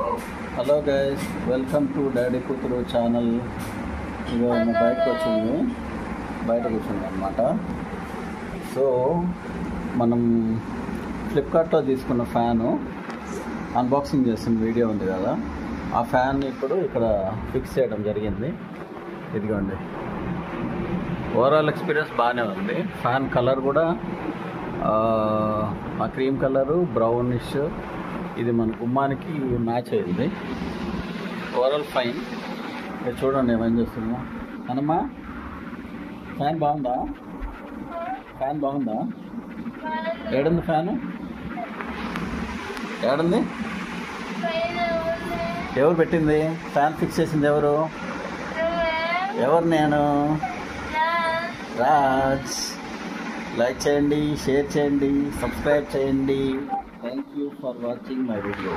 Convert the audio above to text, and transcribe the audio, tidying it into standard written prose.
Hello guys, welcome to daddy కూతురు channel. ఇక బయట కూర్చుంది అనమాట. సో మనం ఫ్లిప్కార్ట్లో తీసుకున్న ఫ్యాను అన్బాక్సింగ్ చేస్తున్న వీడియో ఉంది కదా, ఆ ఫ్యాన్ ఇప్పుడు ఇక్కడ ఫిక్స్ చేయడం జరిగింది. ఇదిగోండి, ఓవరాల్ ఎక్స్పీరియన్స్ బాగానే ఉంది. ఫ్యాన్ కలర్ కూడా ఆ క్రీమ్ కలరు, బ్రౌనిష్, ఇది మన గుమ్మానికి మ్యాచ్ అయింది. Overall fine. మీరు చూడండి ఏమేం చేస్తున్నా. అనమ్మా, ఫ్యాన్ బాగుందా? ఫ్యాన్ బాగుందా? ఏడుంది ఫ్యాను? ఏడుంది? ఎవరు పెట్టింది ఫ్యాన్? ఫిక్స్ చేసింది ఎవరు? నేను, రాజ్. లైక్ చేయండి, షేర్ చేయండి, సబ్స్క్రైబ్ చేయండి. Thank you for watching my video.